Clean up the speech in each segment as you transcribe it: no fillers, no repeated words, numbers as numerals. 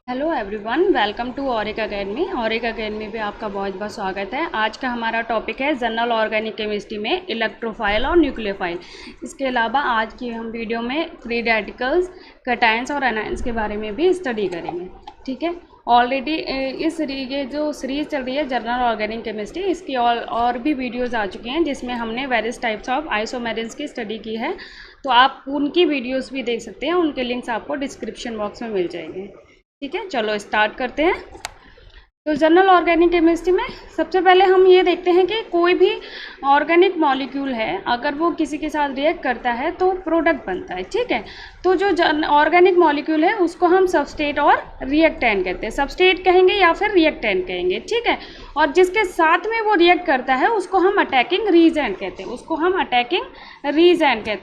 Hello everyone, welcome to Auric academy. Auric academy पे आपका बहुत बहुत स्वागत है। आज का हमारा टॉपिक है जनरल ऑर्गेनिक केमिस्ट्री में इलेक्ट्रोफाइल और न्यूक्लियोफाइल। इसके अलावा आज की हम वीडियो में फ्री रेडिकल्स, कैटायंस और एनायंस के बारे में भी स्टडी करेंगे। ठीक है, ऑलरेडी ये जो सीरीज़ चल रही है जनरल ऑर्गेनिक केमिस्ट्री, इसकी और भी वीडियोज़ आ चुकी हैं जिसमें हमने वेरियस टाइप्स ऑफ आइसोमेरिन्स की स्टडी की है। तो आप उनकी वीडियोज़ भी देख सकते हैं, उनके लिंक्स आपको डिस्क्रिप्शन बॉक्स में मिल जाएंगे। ठीक है, चलो स्टार्ट करते हैं। तो जनरल ऑर्गेनिक केमिस्ट्री में सबसे पहले हम ये देखते हैं कि कोई भी ऑर्गेनिक मॉलिक्यूल है, अगर वो किसी के साथ रिएक्ट करता है तो प्रोडक्ट बनता है। ठीक है, तो जो ऑर्गेनिक मॉलिक्यूल है उसको हम सबस्ट्रेट और रिएक्टेंट कहते हैं। सबस्ट्रेट कहेंगे या फिर रिएक्टेंट कहेंगे। ठीक है, और जिसके साथ में वो रिएक्ट करता है उसको हम अटैकिंग रीजेंट कहते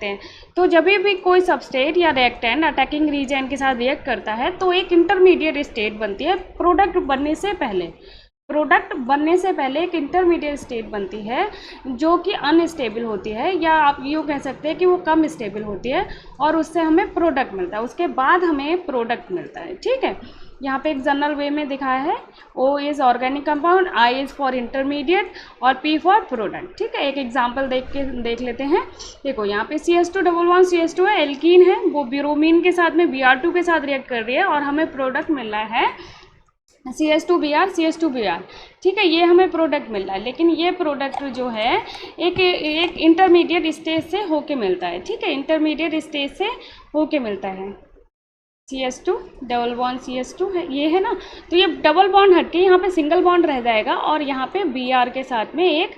हैं। तो जब भी कोई सबस्ट्रेट या रिएक्टेंट अटैकिंग रीजेंट के साथ रिएक्ट करता है तो एक इंटरमीडिएट स्टेट बनती है। प्रोडक्ट बनने से पहले एक इंटरमीडिएट स्टेट बनती है जो कि अनस्टेबल होती है, या आप यूँ कह सकते हैं कि वो कम स्टेबल होती है, और उससे हमें प्रोडक्ट मिलता है। उसके बाद हमें प्रोडक्ट मिलता है। ठीक है, यहाँ पे एक जनरल वे में दिखाया है। O is organic compound, I is for intermediate और P फॉर प्रोडक्ट। ठीक है, एक एग्जांपल देख लेते हैं। देखो यहाँ पे CH2 है, एल्कीन है, वो ब्यूरोमीन के साथ में Br2 के साथ रिएक्ट कर रही है और हमें प्रोडक्ट मिल रहा है CH2Br। ठीक है, ये हमें प्रोडक्ट मिल रहा है, लेकिन ये प्रोडक्ट जो है एक इंटरमीडिएट स्टेज से होके मिलता है। ठीक है, इंटरमीडिएट स्टेज से होके मिलता है। CH2 डबल बॉन्ड CH2 है, ये है ना, तो ये डबल बॉन्ड हटके यहाँ पे सिंगल बॉन्ड रह जाएगा और यहाँ पे Br के साथ में एक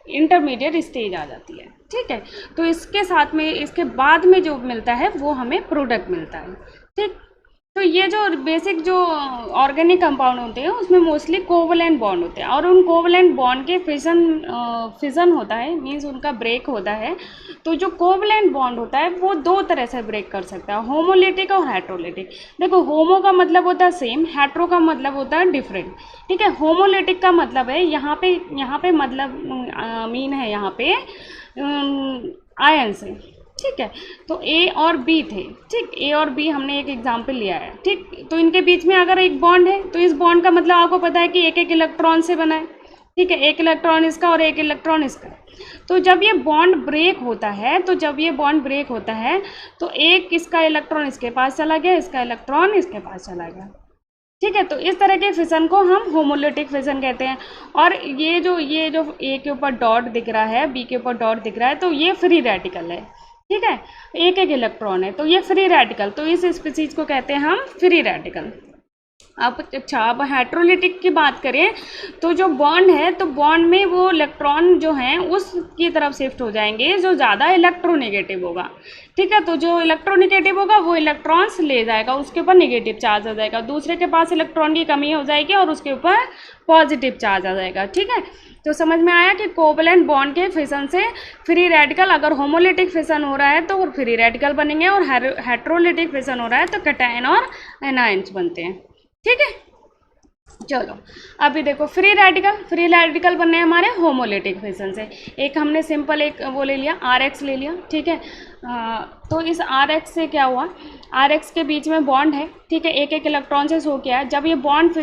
इंटरमीडिएट स्टेज आ जाती है। ठीक है, तो इसके साथ में इसके बाद में जो मिलता है वो हमें प्रोडक्ट मिलता है। ठीक, तो ये जो बेसिक जो ऑर्गेनिक कंपाउंड होते हैं उसमें मोस्टली कोवलेंट बॉन्ड होते हैं, और उन कोवलेंट बॉन्ड के फिजन होता है, मींस उनका ब्रेक होता है। तो जो कोवलेंट बॉन्ड होता है वो दो तरह से ब्रेक कर सकता है, होमोलिटिक और हेट्रोलिटिक। देखो, होमो का मतलब होता है सेम, हेट्रो का मतलब होता है डिफरेंट। ठीक है, होमोलिटिक का मतलब है यहाँ पे मतलब मीन है यहाँ पे आयन से। ठीक है, तो A और B थे। ठीक, A और B हमने एक एग्जाम्पल लिया है। ठीक, तो इनके बीच में अगर एक बॉन्ड है तो इस बॉन्ड का मतलब आपको पता है कि एक एक इलेक्ट्रॉन से बना है। ठीक है, एक इलेक्ट्रॉन इसका और एक इलेक्ट्रॉन इसका। तो जब ये बॉन्ड ब्रेक होता है तो एक इसका इलेक्ट्रॉन इसके पास चला गया, इसका इलेक्ट्रॉन इसके पास चला गया। ठीक है, तो इस तरह के फिजन को हम होमोलिटिक फिजन कहते हैं। और ये जो A के ऊपर डॉट दिख रहा है, B के ऊपर डॉट दिख रहा है, तो ये फ्री रेडिकल है। ठीक है, एक एक इलेक्ट्रॉन है तो ये फ्री रेडिकल, तो इस स्पीसीज को कहते हैं हम फ्री रेडिकल। अब हेट्रोलिटिक की बात करें तो जो बॉन्ड है, तो बॉन्ड में वो इलेक्ट्रॉन जो हैं उसकी तरफ शिफ्ट हो जाएंगे जो ज़्यादा इलेक्ट्रोनेगेटिव होगा। ठीक है, तो जो इलेक्ट्रोनेगेटिव होगा वो इलेक्ट्रॉन्स ले जाएगा, उसके ऊपर नेगेटिव चार्ज आ जाएगा। दूसरे के पास इलेक्ट्रॉन की कमी हो जाएगी और उसके ऊपर पॉजिटिव चार्ज आ जाएगा। ठीक है, तो समझ में आया कि कोवलेंट बॉन्ड के फिजन से फ्री रेडिकल, अगर होमोलिटिक फिजन हो रहा है तो फ्री रेडिकल बनेंगे, और हेट्रोलिटिक फिजन हो रहा है तो कैटायन और एनायंस बनते हैं। ठीक है, चलो अभी देखो, फ्री रेडिकल बनने हैं हमारे होमोलिटिक फिजन से। एक हमने सिंपल एक वो ले लिया, RX ले लिया। ठीक है, तो इस RX से क्या हुआ, RX के बीच में बॉन्ड है। ठीक है, एक एक इलेक्ट्रॉन से शो किया है। जब ये बॉन्ड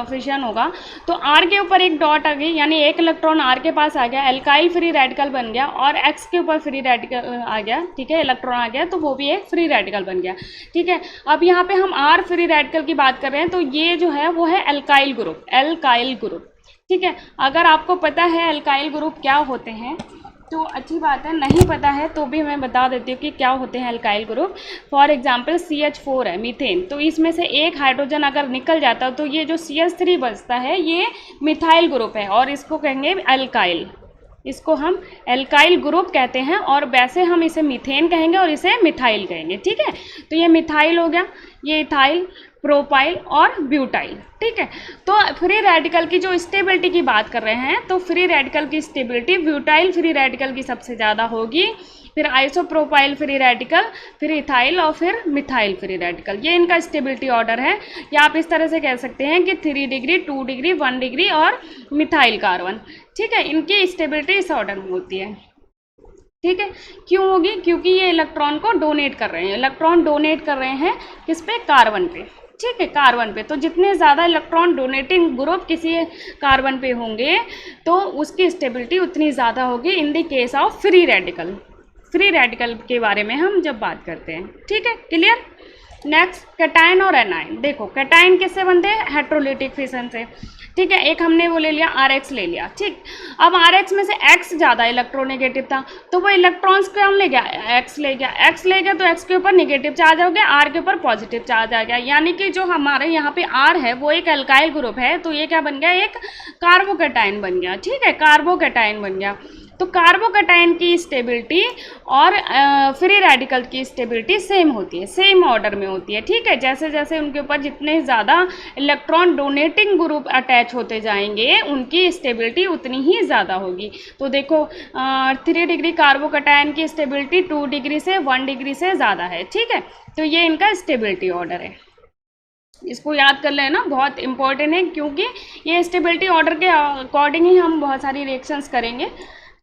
फिशन होगा तो R के ऊपर एक डॉट आ गई, यानी एक इलेक्ट्रॉन R के पास आ गया, एल्काइल फ्री रेडिकल बन गया, और X के ऊपर फ्री रेडिकल आ गया। ठीक है, इलेक्ट्रॉन आ गया तो वो भी एक फ्री रेडिकल बन गया। ठीक है, अब यहाँ पे हम R फ्री रेडिकल की बात कर रहे हैं, तो ये जो है वो है एल्काइल ग्रुप। ठीक है, अगर आपको पता है एल्काइल ग्रुप क्या होते हैं तो अच्छी बात है, नहीं पता है तो भी मैं बता देती हूँ कि क्या होते हैं alkyl group. For example CH4 है, मीथेन, तो इसमें से एक हाइड्रोजन अगर निकल जाता है तो ये जो CH3 बचता है ये मिथाइल ग्रुप है, और इसको कहेंगे एल्काइल। इसको हम एल्काइल ग्रुप कहते हैं, और वैसे हम इसे मीथेन कहेंगे और इसे मिथाइल कहेंगे। ठीक है, तो ये मिथाइल हो गया, ये इथाइल, प्रोपाइल और ब्यूटाइल। ठीक है, तो फ्री रेडिकल की जो स्टेबिलिटी की बात कर रहे हैं, तो फ्री रेडिकल की स्टेबिलिटी ब्यूटाइल फ्री रेडिकल की सबसे ज़्यादा होगी, फिर आइसोप्रोपाइल फ्री रेडिकल, फिर इथाइल और फिर मिथाइल फ्री रेडिकल। ये इनका स्टेबिलिटी ऑर्डर है, या आप इस तरह से कह सकते हैं कि 3 डिग्री, 2 डिग्री, 1 डिग्री और मिथाइल कार्बन। ठीक है, इनकी स्टेबिलिटी इस ऑर्डर में होती है। ठीक है, क्यों होगी, क्योंकि ये इलेक्ट्रॉन को डोनेट कर रहे हैं, किस पे, कार्बन पे। ठीक है, कार्बन पे। तो जितने ज़्यादा इलेक्ट्रॉन डोनेटिंग ग्रुप किसी कार्बन पे होंगे तो उसकी स्टेबिलिटी उतनी ज़्यादा होगी in the case of free radical. Free radical के बारे में हम जब बात करते हैं, ठीक है, क्लियर। नेक्स्ट कैटायन और एनायन। देखो कैटायन किससे बनते हैं, हेट्रोलिटिक फिशन से, ठीक है। एक हमने वो ले लिया RX ले लिया, ठीक। अब RX में से X ज़्यादा इलेक्ट्रोनेगेटिव था तो वो इलेक्ट्रॉन्स कौन ले गया, X ले गया। X ले गया तो X के ऊपर नेगेटिव चार्ज हो गया, R के ऊपर पॉजिटिव चार्ज आ गया। यानी कि जो हमारे यहाँ पे R है वो एक अल्काइल ग्रुप है, तो ये क्या बन गया, एक कार्बोकैटायन बन गया, ठीक है, कार्बोकैटायन बन गया। तो कार्बोकैटायन की स्टेबिलिटी और फ्री रेडिकल की स्टेबिलिटी सेम होती है, सेम ऑर्डर में होती है, ठीक है। जैसे जैसे उनके ऊपर जितने ज़्यादा इलेक्ट्रॉन डोनेटिंग ग्रुप अटैच होते जाएंगे उनकी स्टेबिलिटी उतनी ही ज़्यादा होगी। तो देखो 3 डिग्री कार्बोकैटायन की स्टेबिलिटी 2 डिग्री से 1 डिग्री से ज़्यादा है, ठीक है। तो ये इनका स्टेबिलिटी ऑर्डर है, इसको याद कर लेना, बहुत इंपॉर्टेंट है क्योंकि ये स्टेबिलिटी ऑर्डर के अकॉर्डिंग ही हम बहुत सारी रिएक्शंस करेंगे,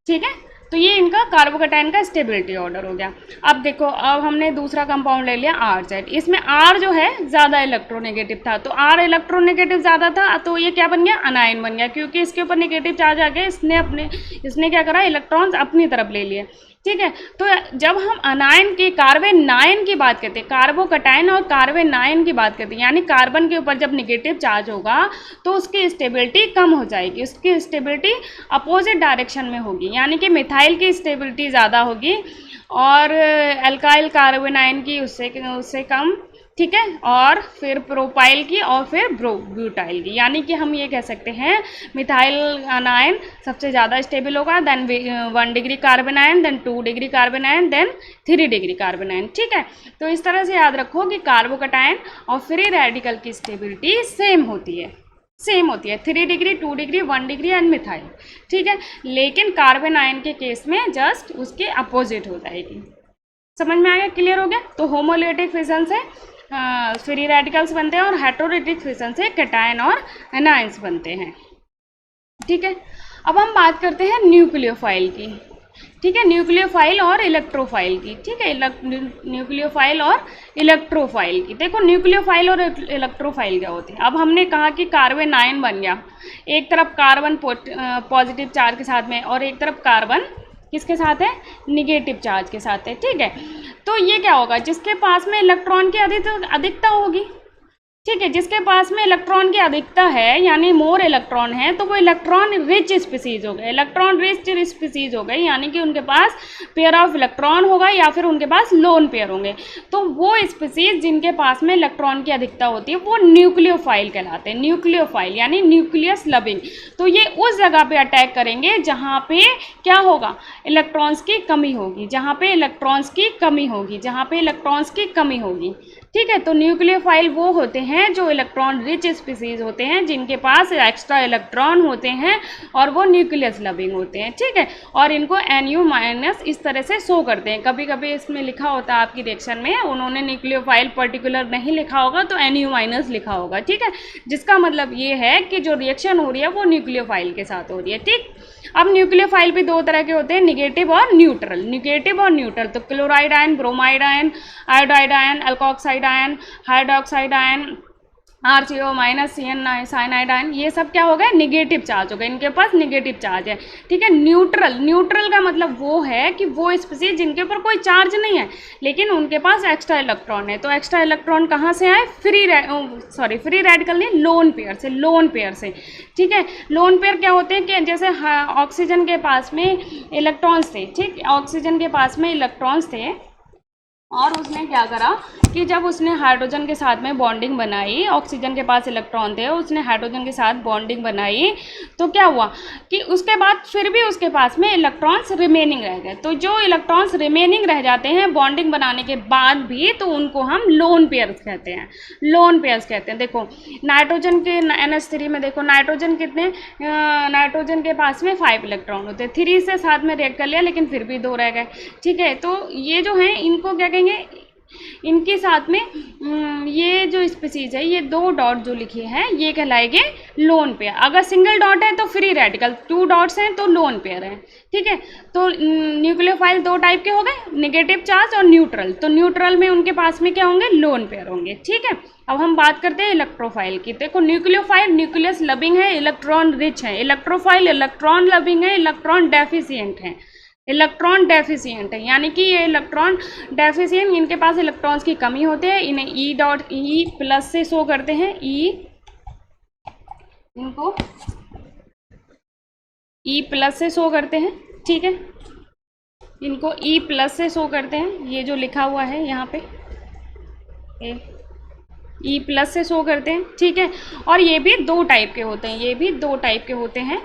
ठीक है। तो ये इनका कार्बोकैटायन का स्टेबिलिटी ऑर्डर हो गया। अब देखो, अब हमने दूसरा कंपाउंड ले लिया RZ। इसमें R जो है ज़्यादा इलेक्ट्रोनेगेटिव था, तो R इलेक्ट्रोनेगेटिव ज़्यादा था तो ये क्या बन गया, अनायन बन गया, क्योंकि इसके ऊपर नेगेटिव चार्ज आ गया, इसने क्या करा, इलेक्ट्रॉन्स अपनी तरफ ले लिए, ठीक है। तो जब हम अनायन की कार्बेनायन की बात करते हैं, कार्बोकैटायन और कार्बेनायन की बात करते हैं, यानी कार्बन के ऊपर जब नेगेटिव चार्ज होगा तो उसकी स्टेबिलिटी कम हो जाएगी, उसकी स्टेबिलिटी अपोजिट डायरेक्शन में होगी, यानी कि मिथाइल की स्टेबिलिटी ज़्यादा होगी और अल्काइल कार्बेनायन की उससे कम, ठीक है। और फिर प्रोपाइल की और फिर ब्यूटाइल की, यानी कि हम ये कह सकते हैं मिथाइल अनायन सबसे ज़्यादा स्टेबल होगा, then 1 degree carbanion, then 2 degree carbanion, then 3 degree carbanion, ठीक है। तो इस तरह से याद रखो कि कार्बोकैटायन और फ्री रेडिकल की स्टेबिलिटी सेम होती है, सेम होती है, 3 degree, 2 degree, 1 degree and methyl, ठीक है। लेकिन कार्बेनायन के केस में जस्ट उसके अपोजिट हो जाएगी। समझ में आ गया, क्लियर हो गया। तो होमोलिटिक फिशन से फ्री रेडिकल्स बनते हैं और हेट्रोलिटिक फिशन से कैटायन और एनायंस बनते हैं, ठीक है। अब हम बात करते हैं न्यूक्लियोफाइल की, ठीक है, न्यूक्लियोफाइल और इलेक्ट्रोफाइल की, ठीक है। न्यूक्लियोफाइल और इलेक्ट्रोफाइल की। देखो न्यूक्लियोफाइल और इलेक्ट्रोफाइल क्या होते हैं। अब हमने कहा कि कार्बेनायन बन गया, एक तरफ कार्बन पॉजिटिव चार्ज के साथ में और एक तरफ कार्बन किसके साथ है, निगेटिव चार्ज के साथ है, ठीक है। तो ये क्या होगा, जिसके पास में इलेक्ट्रॉन की अधिकता होगी, ठीक है, जिसके पास में इलेक्ट्रॉन की अधिकता है यानी मोर इलेक्ट्रॉन है तो वो इलेक्ट्रॉन रिच स्पीसीज हो गए, इलेक्ट्रॉन रिच स्पीसीज हो गए, यानी कि उनके पास पेयर ऑफ इलेक्ट्रॉन होगा या फिर उनके पास लोन पेयर होंगे। तो वो स्पीसीज जिनके पास में इलेक्ट्रॉन की अधिकता होती है वो न्यूक्लियोफाइल कहलाते हैं, न्यूक्लियोफाइल यानी न्यूक्लियस लविंग। तो ये उस जगह पे अटैक करेंगे जहाँ पे क्या होगा, इलेक्ट्रॉन्स की कमी होगी, जहाँ पे इलेक्ट्रॉन्स की कमी होगी, जहाँ पे इलेक्ट्रॉन्स की कमी होगी, ठीक है। तो न्यूक्लियोफाइल वो होते हैं जो इलेक्ट्रॉन रिच स्पीसीज होते हैं, जिनके पास एक्स्ट्रा इलेक्ट्रॉन होते हैं और वो न्यूक्लियस लविंग होते हैं, ठीक है। और इनको NU- इस तरह से शो करते हैं। कभी कभी इसमें लिखा होता है आपकी रिएक्शन में, उन्होंने न्यूक्लियोफाइल पर्टिकुलर नहीं लिखा होगा तो NU- लिखा होगा, ठीक है। जिसका मतलब ये है कि जो रिएक्शन हो रही है वो न्यूक्लियोफाइल के साथ हो रही है, ठीक। अब न्यूक्लियोफाइल भी दो तरह के होते हैं, निगेटिव और न्यूट्रल। निगेटिव और न्यूट्रल, तो chloride ion, bromide ion, iodide ion, alkoxide ion, hydroxide ion, RCO minus CN cyanide ion, ये सब क्या हो गए, निगेटिव चार्ज हो गए, इनके पास निगेटिव चार्ज है, ठीक है। न्यूट्रल, न्यूट्रल का मतलब वो है कि वो स्पीसीज जिनके ऊपर कोई चार्ज नहीं है लेकिन उनके पास एक्स्ट्रा इलेक्ट्रॉन है। तो एक्स्ट्रा इलेक्ट्रॉन कहाँ से आए, फ्री रेडिकल नहीं, लोन पेयर से, ठीक है। लोन पेयर क्या होते हैं कि जैसे ऑक्सीजन के पास में इलेक्ट्रॉन्स थे, ठीक, ऑक्सीजन के पास में इलेक्ट्रॉन्स थे और उसने क्या करा कि जब उसने हाइड्रोजन के साथ में बॉन्डिंग बनाई, ऑक्सीजन के पास इलेक्ट्रॉन थे, उसने हाइड्रोजन के साथ बॉन्डिंग बनाई, तो क्या हुआ कि उसके बाद फिर भी उसके पास में इलेक्ट्रॉन्स रिमेनिंग रह गए। तो जो इलेक्ट्रॉन्स रिमेनिंग रह जाते हैं बॉन्डिंग बनाने के बाद भी, तो उनको हम लोन पेयर्स कहते हैं, लोन पेयर्स कहते हैं। देखो नाइट्रोजन के NH3 में देखो नाइट्रोजन कितने, नाइट्रोजन के पास में 5 इलेक्ट्रॉन होते हैं, 3 से साथ में रिएक्ट कर लिया लेकिन फिर भी 2 रह गए, ठीक है। तो ये जो है इनको क्या कहेंगे, इनके साथ में ये जो स्पीसीज है, ये 2 डॉट जो लिखे हैं ये कहलाएंगे लोन पेयर। अगर सिंगल डॉट है तो फ्री रेडिकल, 2 डॉट्स हैं तो लोन पेयर है, ठीक है। तो न्यूक्लियोफाइल 2 टाइप के हो गए, नेगेटिव चार्ज और न्यूट्रल। तो न्यूट्रल में उनके पास में क्या होंगे, लोन पेयर होंगे, ठीक है। अब हम बात करते हैं इलेक्ट्रोफाइल की। देखो न्यूक्लियोफाइल न्यूक्लियस लविंग है, इलेक्ट्रॉन रिच है। इलेक्ट्रोफाइल इलेक्ट्रॉन लविंग है, इलेक्ट्रॉन डेफिशिएंट है। इलेक्ट्रॉन डेफिशिएंट है यानी कि ये इलेक्ट्रॉन डेफिशिएंट, इनके पास इलेक्ट्रॉन्स की कमी होती है। इन्हें ई प्लस से शो करते हैं, इनको ई प्लस से शो करते हैं, ठीक है। इनको ई प्लस से शो करते हैं, ये जो लिखा हुआ है यहाँ पे ई प्लस से शो करते हैं, ठीक है। और ये भी 2 टाइप के होते हैं, ये भी 2 टाइप के होते हैं,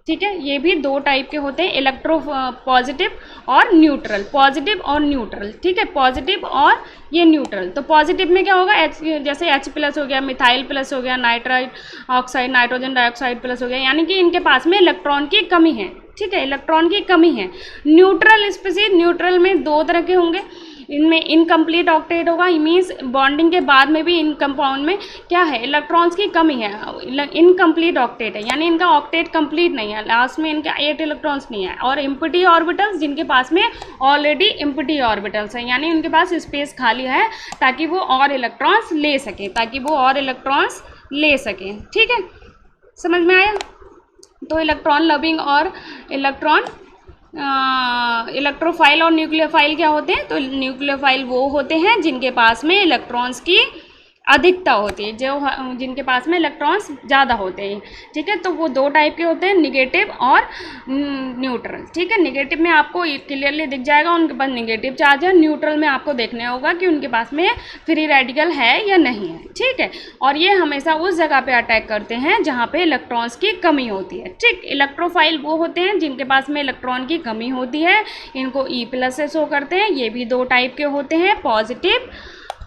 ठीक है। ये भी 2 टाइप के होते हैं, इलेक्ट्रो पॉजिटिव और न्यूट्रल, पॉजिटिव और न्यूट्रल, ठीक है। पॉजिटिव और ये न्यूट्रल। तो पॉजिटिव में क्या होगा, H, जैसे H प्लस हो गया, मिथाइल प्लस हो गया, nitride oxide, nitrogen dioxide plus हो गया, यानी कि इनके पास में इलेक्ट्रॉन की कमी है, ठीक है, इलेक्ट्रॉन की कमी है। न्यूट्रल स्पीसीज, न्यूट्रल में 2 तरह के होंगे। इनमें इनकम्प्लीट ऑक्टेट होगा, मीन्स बॉन्डिंग के बाद में भी इन कंपाउंड में क्या है, इलेक्ट्रॉन्स की कमी है, इनकम्प्लीट ऑक्टेट है, यानी इनका ऑक्टेट कंप्लीट नहीं है, लास्ट में इनका 8 इलेक्ट्रॉन्स नहीं है। और एम्प्टी ऑर्बिटल्स, जिनके पास में ऑलरेडी एम्प्टी ऑर्बिटल्स हैं, यानी उनके पास स्पेस खाली है ताकि वो और इलेक्ट्रॉन्स ले सकें, ठीक है। समझ में आया? तो इलेक्ट्रॉन लविंग और इलेक्ट्रोफाइल और न्यूक्लियोफाइल क्या होते हैं, तो न्यूक्लियोफाइल वो होते हैं जिनके पास में इलेक्ट्रॉन्स की अधिकता होती है, जिनके पास में इलेक्ट्रॉन्स ज़्यादा होते हैं, ठीक है। तो वो 2 टाइप के होते हैं, निगेटिव और न्यूट्रल, ठीक है। निगेटिव में आपको क्लियरली दिख जाएगा उनके पास निगेटिव चार्ज है, न्यूट्रल में आपको देखने होगा कि उनके पास में फ्री रेडिकल है या नहीं है, ठीक है। और ये हमेशा उस जगह पे अटैक करते हैं जहाँ पे इलेक्ट्रॉन्स की कमी होती है, ठीक। इलेक्ट्रोफाइल वो होते हैं जिनके पास में इलेक्ट्रॉन की कमी होती है, इनको ई प्लस से शो करते हैं। ये भी 2 टाइप के होते हैं,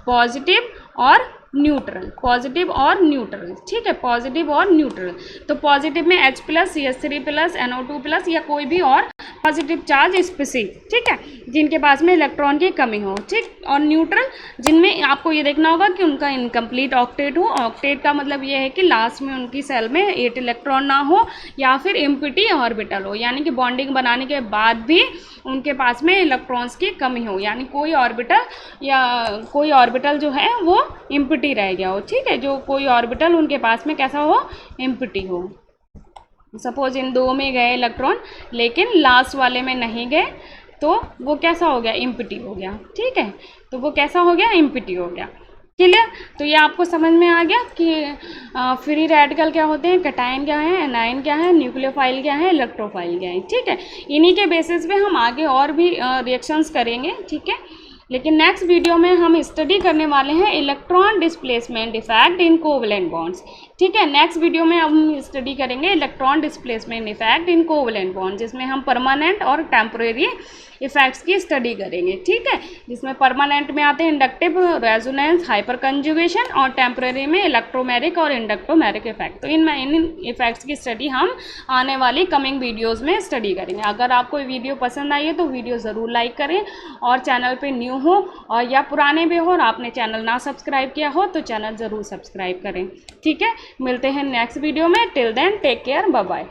पॉजिटिव और न्यूट्रल, पॉजिटिव और न्यूट्रल, ठीक है, पॉजिटिव और न्यूट्रल। तो पॉजिटिव में H plus, CH3 plus, NO2 plus या कोई भी और पॉजिटिव चार्ज स्पीसीज, ठीक है, जिनके पास में इलेक्ट्रॉन की कमी हो, ठीक। और न्यूट्रल जिनमें आपको ये देखना होगा कि उनका इनकम्प्लीट ऑक्टेट हो। ऑक्टेट का मतलब ये है कि लास्ट में उनकी सेल में 8 इलेक्ट्रॉन ना हो या फिर एम्प्टी ऑर्बिटल हो, यानी कि बॉन्डिंग बनाने के बाद भी उनके पास में इलेक्ट्रॉन्स की कमी हो, यानी कोई ऑर्बिटल जो है वो एम्प्टी रह गया हो, ठीक है। जो कोई ऑर्बिटल उनके पास में कैसा हो, एम्प्टी हो। सपोज इन 2 में गए इलेक्ट्रॉन लेकिन लास्ट वाले में नहीं गए, तो वो कैसा हो गया, एम्प्टी हो गया, ठीक है। तो वो कैसा हो गया, एम्प्टी हो गया, क्लियर। तो ये आपको समझ में आ गया कि फ्री रेडिकल क्या होते हैं, कैटायन क्या है, एनायन क्या है, न्यूक्लियोफाइल क्या है, इलेक्ट्रोफाइल क्या है, ठीक है। इन्हीं के बेसिस पे हम आगे और भी रिएक्शंस करेंगे, ठीक है। लेकिन नेक्स्ट वीडियो में हम स्टडी करने वाले हैं electron displacement effect in covalent bonds, ठीक है। नेक्स्ट वीडियो में हम स्टडी करेंगे electron displacement effect in covalent bond, जिसमें हम परमानेंट और टेम्परेरी इफेक्ट्स की स्टडी करेंगे, ठीक है। जिसमें परमानेंट में आते हैं इंडक्टिव, रेजोनेंस, हाइपर कंजुगेशन, और टेम्परेरी में इलेक्ट्रोमेरिक और इंडक्टोमेरिक इफेक्ट। तो इन इफेक्ट्स की स्टडी हम आने वाली कमिंग वीडियोज़ में स्टडी करेंगे। अगर आपको वीडियो पसंद आई है तो वीडियो ज़रूर लाइक करें, और चैनल पर न्यू हो और या पुराने भी हो और आपने चैनल ना सब्सक्राइब किया हो तो चैनल ज़रूर सब्सक्राइब करें, ठीक है। मिलते हैं नेक्स्ट वीडियो में, till then take care, bye bye.